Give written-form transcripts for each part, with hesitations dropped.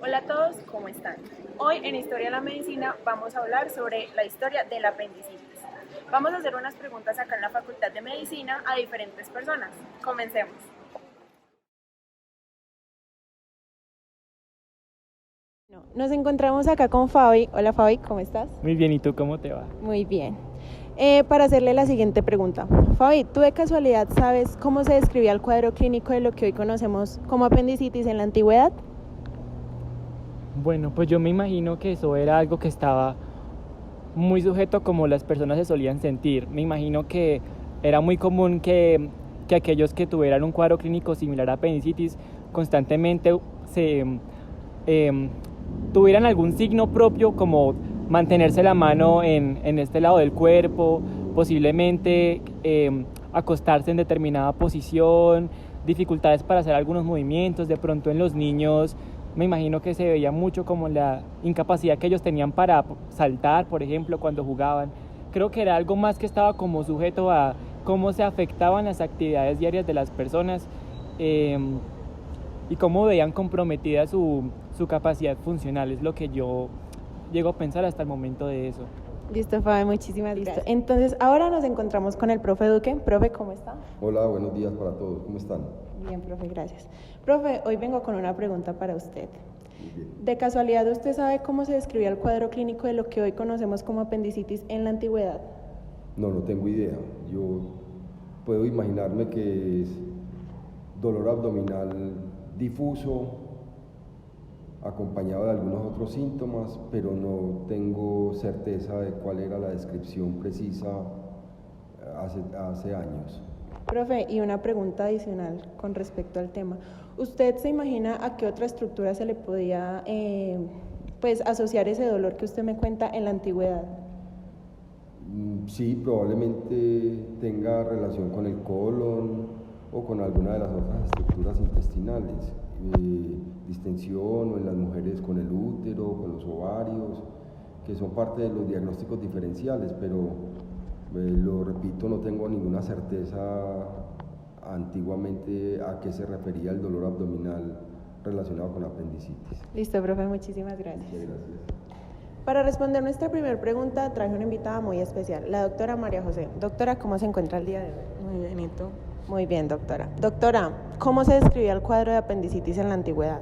Hola a todos, ¿cómo están? Hoy en Historia de la Medicina vamos a hablar sobre la historia del apendicitis. Vamos a hacer unas preguntas acá en la Facultad de Medicina a diferentes personas. Comencemos. Nos encontramos acá con Fabi. Hola Fabi, ¿cómo estás? Muy bien, ¿y tú cómo te va? Muy bien. Para hacerle la siguiente pregunta. Fabi, ¿tú de casualidad sabes cómo se describía el cuadro clínico de lo que hoy conocemos como apendicitis en la antigüedad? Bueno, pues yo me imagino que eso era algo que estaba muy sujeto a como las personas se solían sentir. Me imagino que era muy común que aquellos que tuvieran un cuadro clínico similar a apendicitis constantemente tuvieran algún signo propio, como mantenerse la mano en este lado del cuerpo, posiblemente acostarse en determinada posición, dificultades para hacer algunos movimientos. De pronto en los niños me imagino que se veía mucho como la incapacidad que ellos tenían para saltar, por ejemplo, cuando jugaban. Creo que era algo más que estaba como sujeto a cómo se afectaban las actividades diarias de las personas y cómo veían comprometida su capacidad funcional. Es lo que yo llego a pensar hasta el momento de eso. Listo, Fabi, muchísimas gracias. Entonces, ahora nos encontramos con el profe Duque. Profe, ¿cómo está? Hola, buenos días para todos. ¿Cómo están? Bien, profe, gracias. Profe, hoy vengo con una pregunta para usted. Muy bien. ¿De casualidad usted sabe cómo se describía el cuadro clínico de lo que hoy conocemos como apendicitis en la antigüedad? No tengo idea. Yo puedo imaginarme que es dolor abdominal difuso, acompañado de algunos otros síntomas, pero no tengo certeza de cuál era la descripción precisa hace años. Profe, y una pregunta adicional con respecto al tema. ¿Usted se imagina a qué otra estructura se le podía asociar ese dolor que usted me cuenta en la antigüedad? Sí, probablemente tenga relación con el colon o con alguna de las otras estructuras intestinales. Distensión, o en las mujeres con el útero, con los ovarios, que son parte de los diagnósticos diferenciales, pero lo repito, no tengo ninguna certeza antiguamente a qué se refería el dolor abdominal relacionado con apendicitis. Listo, profe, muchísimas gracias. Muchas gracias. Para responder nuestra primera pregunta, traje una invitada muy especial, la doctora María José. Doctora, ¿cómo se encuentra el día de hoy? Muy bien, ¿y tú? Muy bien, doctora. Doctora, ¿cómo se describía el cuadro de apendicitis en la antigüedad?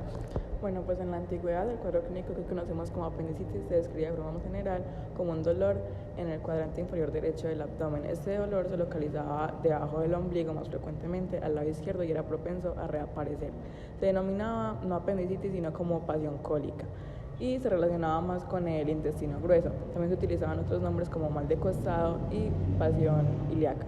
Bueno, pues en la antigüedad el cuadro clínico que conocemos como apendicitis se describía de forma general como un dolor en el cuadrante inferior derecho del abdomen. Este dolor se localizaba debajo del ombligo más frecuentemente al lado izquierdo y era propenso a reaparecer. Se denominaba no apendicitis sino como pasión cólica y se relacionaba más con el intestino grueso. También se utilizaban otros nombres como mal de costado y pasión ilíaca.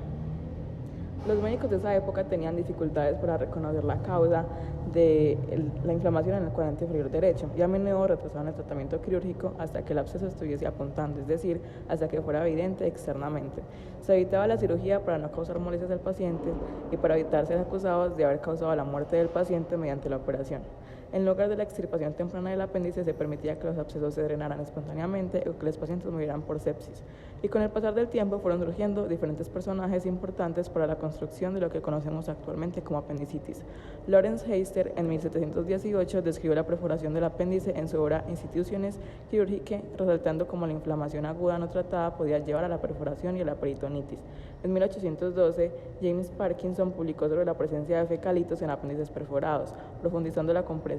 Los médicos de esa época tenían dificultades para reconocer la causa de la inflamación en el cuadrante inferior derecho y a menudo retrasaban el tratamiento quirúrgico hasta que el absceso estuviese apuntando, es decir, hasta que fuera evidente externamente. Se evitaba la cirugía para no causar molestias al paciente y para evitar ser acusados de haber causado la muerte del paciente mediante la operación. En lugar de la extirpación temprana del apéndice, se permitía que los abscesos se drenaran espontáneamente o que los pacientes murieran por sepsis. Y con el pasar del tiempo fueron surgiendo diferentes personajes importantes para la construcción de lo que conocemos actualmente como apendicitis. Lawrence Heister en 1718 describió la perforación del apéndice en su obra Institutiones Chirurgicae, resaltando cómo la inflamación aguda no tratada podía llevar a la perforación y a la peritonitis. En 1812, James Parkinson publicó sobre la presencia de fecalitos en apéndices perforados, profundizando la comprensión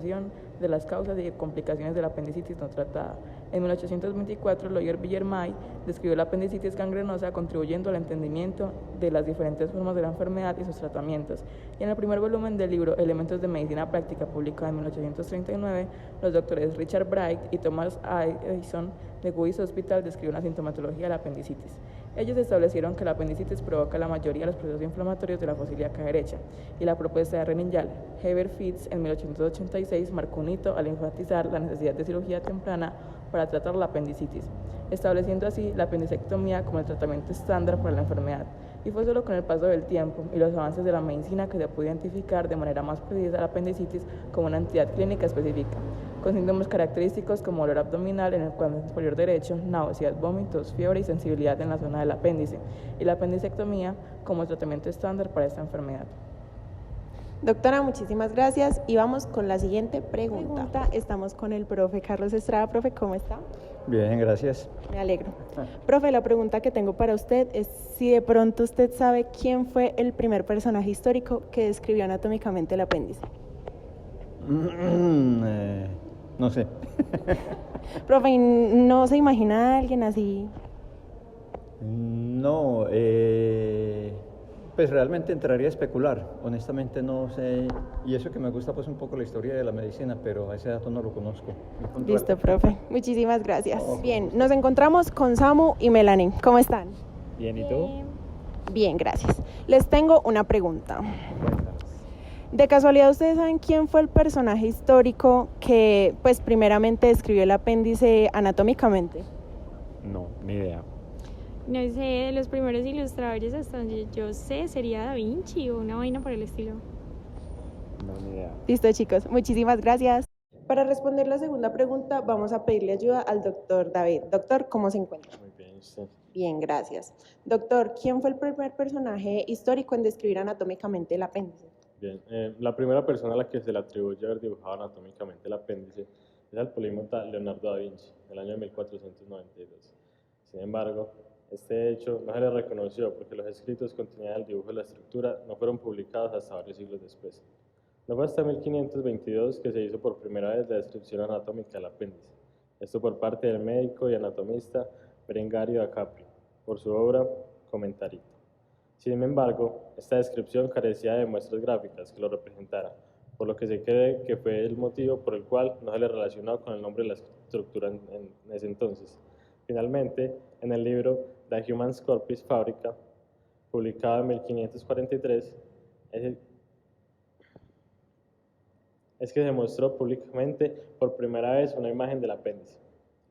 de las causas y complicaciones de la apendicitis no tratada. En 1824, Loyer Villermay describió la apendicitis gangrenosa, contribuyendo al entendimiento de las diferentes formas de la enfermedad y sus tratamientos. Y en el primer volumen del libro Elementos de Medicina Práctica, publicado en 1839, los doctores Richard Bright y Thomas Addison de Guys Hospital describieron la sintomatología de la apendicitis. Ellos establecieron que la apendicitis provoca la mayoría de los procesos inflamatorios de la fosa ilíaca derecha, y la propuesta de Reningall Heber Fitz en 1886 marcó un hito al enfatizar la necesidad de cirugía temprana para tratar la apendicitis, estableciendo así la apendicectomía como el tratamiento estándar para la enfermedad. Y fue solo con el paso del tiempo y los avances de la medicina que se pudo identificar de manera más precisa la apendicitis como una entidad clínica específica, con síntomas característicos como dolor abdominal en el cuadrante inferior derecho, náuseas, vómitos, fiebre y sensibilidad en la zona del apéndice, y la apendicectomía como el tratamiento estándar para esta enfermedad. Doctora, muchísimas gracias y vamos con la siguiente pregunta. Estamos con el profe Carlos Estrada. Profe, ¿cómo está? Bien, gracias. Me alegro. Profe, la pregunta que tengo para usted es si de pronto usted sabe quién fue el primer personaje histórico que describió anatómicamente el apéndice. No sé. Profe, ¿no se imagina a alguien así? No, pues realmente entraría a especular. Honestamente no sé. Y eso que me gusta pues un poco la historia de la medicina, pero a ese dato no lo conozco. Listo, profe. Muchísimas gracias. Bien, nos encontramos con Samu y Melanie. ¿Cómo están? Bien, ¿y tú? Bien, gracias. Les tengo una pregunta. De casualidad, ¿ustedes saben quién fue el personaje histórico que, pues, primeramente describió el apéndice anatómicamente? No, ni idea. No sé, de los primeros ilustradores hasta donde yo sé sería Da Vinci o una vaina por el estilo. No, ni idea. Listo, chicos. Muchísimas gracias. Para responder la segunda pregunta, vamos a pedirle ayuda al doctor David. Doctor, ¿cómo se encuentra? Muy bien, ¿usted? Bien, gracias. Doctor, ¿quién fue el primer personaje histórico en describir anatómicamente el apéndice? Bien, la primera persona a la que se le atribuye haber dibujado anatómicamente el apéndice es al polímata Leonardo da Vinci, del año 1492. Sin embargo, este hecho no se le reconoció porque los escritos que contenían el dibujo de la estructura no fueron publicados hasta varios siglos después. No fue hasta 1522 que se hizo por primera vez la descripción anatómica del apéndice, esto por parte del médico y anatomista Berengario da Capri, por su obra Comentarito. Sin embargo, esta descripción carecía de muestras gráficas que lo representaran, por lo que se cree que fue el motivo por el cual no se le relacionó con el nombre de la estructura en ese entonces. Finalmente, en el libro The Human Corpus Fabrica, publicado en 1543, es que se mostró públicamente por primera vez una imagen del apéndice.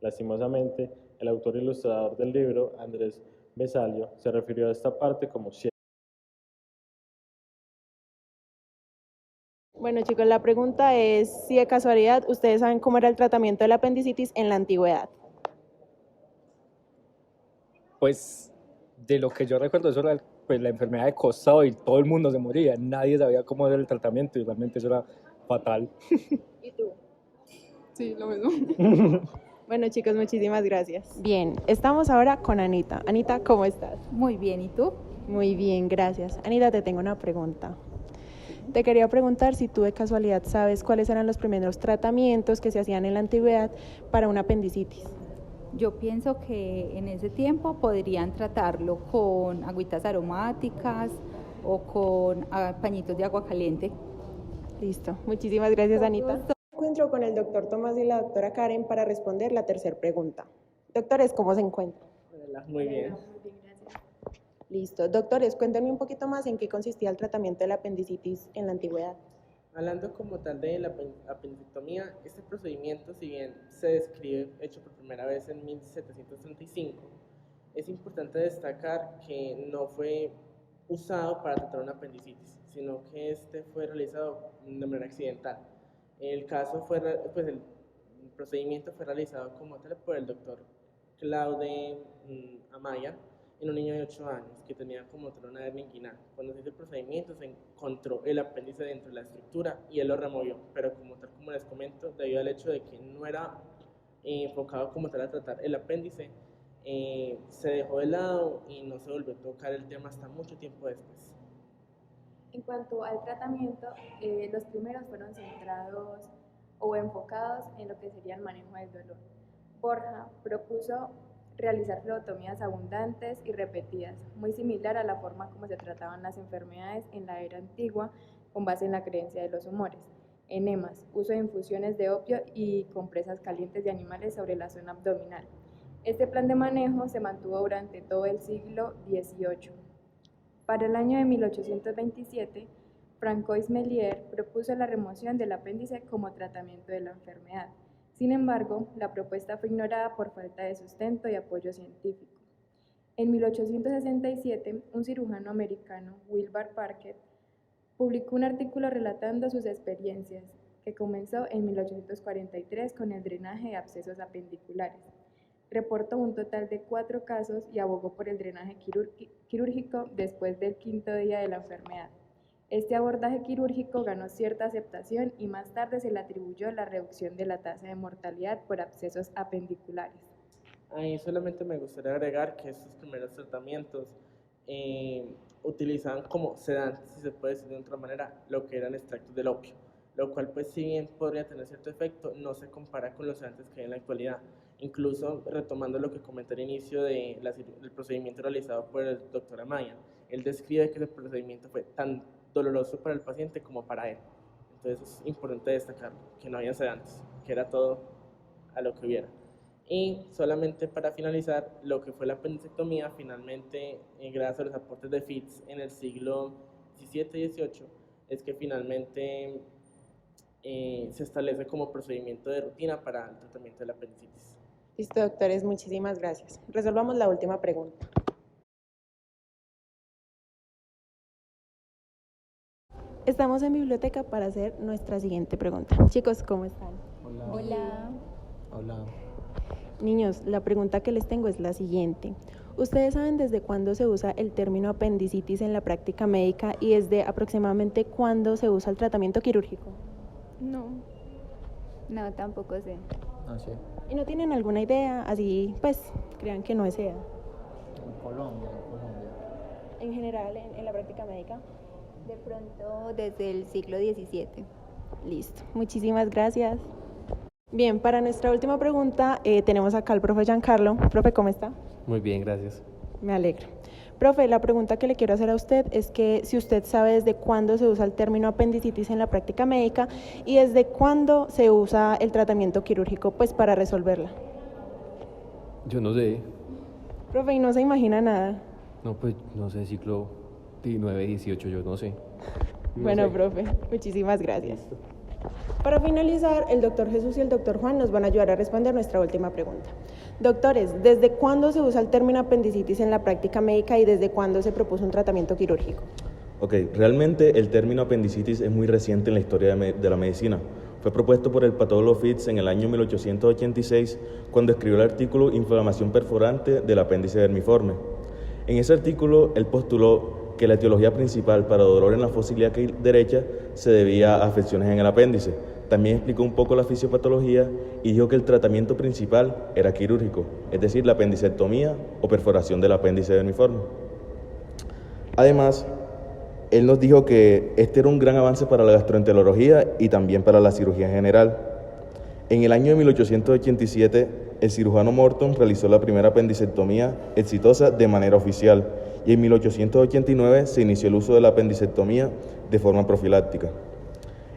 Lastimosamente, el autor e ilustrador del libro, Andrés Vesalio, se refirió a esta parte como cierta. Bueno, chicos, la pregunta es si de casualidad ustedes saben cómo era el tratamiento de la apendicitis en la antigüedad. Pues de lo que yo recuerdo, eso era pues, la enfermedad de costado y todo el mundo se moría. Nadie sabía cómo era el tratamiento y realmente eso era fatal. ¿Y tú? Sí, lo mismo. Bueno, chicos, muchísimas gracias. Bien, estamos ahora con Anita. Anita, ¿cómo estás? Muy bien, ¿y tú? Muy bien, gracias. Anita, te tengo una pregunta. Te quería preguntar si tú de casualidad sabes cuáles eran los primeros tratamientos que se hacían en la antigüedad para una apendicitis. Yo pienso que en ese tiempo podrían tratarlo con agüitas aromáticas o con pañitos de agua caliente. Listo. Muchísimas gracias, Anita. Me encuentro con el doctor Tomás y la doctora Karen para responder la tercera pregunta. Doctores, ¿cómo se encuentran? Hola, muy bien. Listo. Doctores, cuéntenme un poquito más en qué consistía el tratamiento de la apendicitis en la antigüedad. Hablando como tal de la apendicectomía, este procedimiento, si bien se describe hecho por primera vez en 1735, es importante destacar que no fue usado para tratar una apendicitis, sino que este fue realizado de manera accidental. El caso fue, pues el procedimiento fue realizado como tal por el doctor Claude Amaya en un niño de 8 años que tenía como tal una hernia inguinal. Cuando se hizo el procedimiento se encontró el apéndice dentro de la estructura y él lo removió, pero como tal como les comento, debido al hecho de que no era enfocado como tal a tratar el apéndice, se dejó de lado y no se volvió a tocar el tema hasta mucho tiempo después. En cuanto al tratamiento, los primeros fueron centrados o enfocados en lo que sería el manejo del dolor. Borja propuso realizar flebotomías abundantes y repetidas, muy similar a la forma como se trataban las enfermedades en la era antigua con base en la creencia de los humores. Enemas, uso de infusiones de opio y compresas calientes de animales sobre la zona abdominal. Este plan de manejo se mantuvo durante todo el siglo XVIII. Para el año de 1827, Francois Melier propuso la remoción del apéndice como tratamiento de la enfermedad. Sin embargo, la propuesta fue ignorada por falta de sustento y apoyo científico. En 1867, un cirujano americano, Wilbur Parker, publicó un artículo relatando sus experiencias, que comenzó en 1843 con el drenaje de abscesos apendiculares. Reportó un total de 4 casos y abogó por el drenaje quirúrgico después del 5.º día de la enfermedad. Este abordaje quirúrgico ganó cierta aceptación y más tarde se le atribuyó la reducción de la tasa de mortalidad por abscesos apendiculares. Ahí solamente me gustaría agregar que estos primeros tratamientos utilizaban como sedantes, si se puede decir de otra manera, lo que eran extractos del opio, lo cual pues si bien podría tener cierto efecto, no se compara con los sedantes que hay en la actualidad. Incluso retomando lo que comenté al inicio del procedimiento realizado por el doctor Amaya, él describe que el procedimiento fue tan doloroso para el paciente como para él. Entonces es importante destacar que no había sedantes, que era todo a lo que hubiera. Y solamente para finalizar, lo que fue la apendicectomía, finalmente, gracias a los aportes de Fitz en el siglo XVII y XVIII, es que finalmente se establece como procedimiento de rutina para el tratamiento de la apendicitis. Listo, doctores, muchísimas gracias. Resolvamos la última pregunta. Estamos en biblioteca para hacer nuestra siguiente pregunta. Chicos, ¿cómo están? Hola. Hola. Niños, la pregunta que les tengo es la siguiente. ¿Ustedes saben desde cuándo se usa el término apendicitis en la práctica médica y desde aproximadamente cuándo se usa el tratamiento quirúrgico? No. No, tampoco sé. Ah, sí. ¿Y no tienen alguna idea? Así, pues, crean que no sea. En Colombia. En general, en la práctica médica. De pronto desde el siglo XVII. Listo, muchísimas gracias. Bien, para nuestra última pregunta tenemos acá al profe Giancarlo. Profe, ¿cómo está? Muy bien, gracias. Me alegro. Profe, la pregunta que le quiero hacer a usted es que si usted sabe desde cuándo se usa el término apendicitis en la práctica médica y desde cuándo se usa el tratamiento quirúrgico pues para resolverla. Yo no sé. Profe, ¿y no se imagina nada? No, pues no sé, siglo XIX, XVIII, yo no sé. Bueno, profe, muchísimas gracias. Para finalizar, el doctor Jesús y el doctor Juan nos van a ayudar a responder nuestra última pregunta. Doctores, ¿desde cuándo se usa el término apendicitis en la práctica médica y desde cuándo se propuso un tratamiento quirúrgico? Ok, realmente el término apendicitis es muy reciente en la historia de la medicina. Fue propuesto por el patólogo Fitz en el año 1886 cuando escribió el artículo Inflamación perforante del apéndice vermiforme. En ese artículo, él postuló que la etiología principal para dolor en la fosa ilíaca derecha se debía a afecciones en el apéndice. También explicó un poco la fisiopatología y dijo que el tratamiento principal era quirúrgico, es decir, la apendicectomía o perforación del apéndice vermiforme. Además, él nos dijo que este era un gran avance para la gastroenterología y también para la cirugía general. En el año de 1887, el cirujano Morton realizó la primera apendicectomía exitosa de manera oficial y en 1889 se inició el uso de la apendicectomía de forma profiláctica.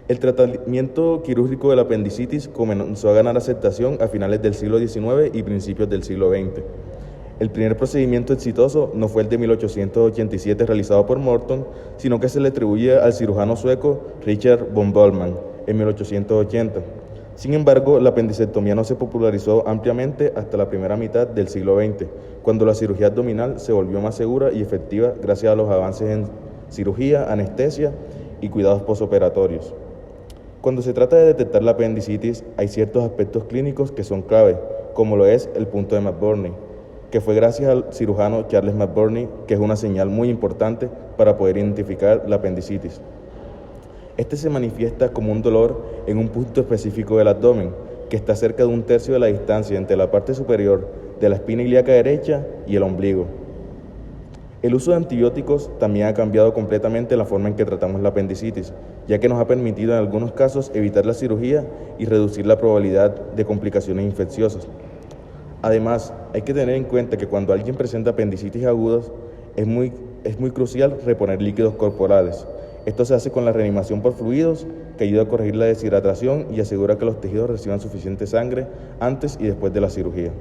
El tratamiento quirúrgico de la apendicitis comenzó a ganar aceptación a finales del siglo XIX y principios del siglo XX. El primer procedimiento exitoso no fue el de 1887 realizado por Morton, sino que se le atribuye al cirujano sueco Richard von Bollmann en 1880. Sin embargo, la apendicectomía no se popularizó ampliamente hasta la primera mitad del siglo XX, cuando la cirugía abdominal se volvió más segura y efectiva gracias a los avances en cirugía, anestesia y cuidados postoperatorios. Cuando se trata de detectar la apendicitis, hay ciertos aspectos clínicos que son clave, como lo es el punto de McBurney, que fue gracias al cirujano Charles McBurney, que es una señal muy importante para poder identificar la apendicitis. Este se manifiesta como un dolor en un punto específico del abdomen, que está cerca de un tercio de la distancia entre la parte superior de la espina ilíaca derecha y el ombligo. El uso de antibióticos también ha cambiado completamente la forma en que tratamos la apendicitis, ya que nos ha permitido en algunos casos evitar la cirugía y reducir la probabilidad de complicaciones infecciosas. Además, hay que tener en cuenta que cuando alguien presenta apendicitis agudas, es muy crucial reponer líquidos corporales. Esto se hace con la reanimación por fluidos, que ayuda a corregir la deshidratación y asegura que los tejidos reciban suficiente sangre antes y después de la cirugía.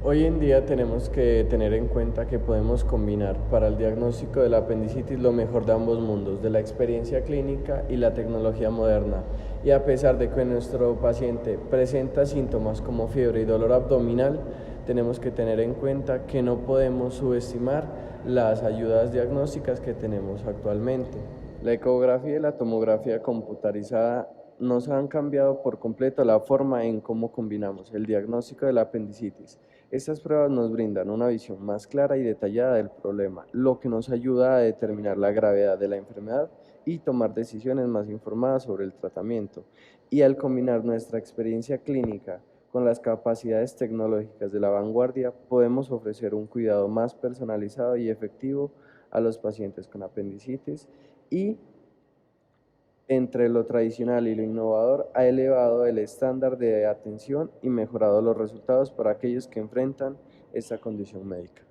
Hoy en día tenemos que tener en cuenta que podemos combinar para el diagnóstico de la apendicitis lo mejor de ambos mundos, de la experiencia clínica y la tecnología moderna. Y a pesar de que nuestro paciente presenta síntomas como fiebre y dolor abdominal, tenemos que tener en cuenta que no podemos subestimar las ayudas diagnósticas que tenemos actualmente. La ecografía y la tomografía computarizada nos han cambiado por completo la forma en cómo combinamos el diagnóstico de la apendicitis, Estas pruebas nos brindan una visión más clara y detallada del problema, lo que nos ayuda a determinar la gravedad de la enfermedad y tomar decisiones más informadas sobre el tratamiento. Y al combinar nuestra experiencia clínica con las capacidades tecnológicas de la vanguardia, podemos ofrecer un cuidado más personalizado y efectivo a los pacientes con apendicitis y, entre lo tradicional y lo innovador, ha elevado el estándar de atención y mejorado los resultados para aquellos que enfrentan esta condición médica.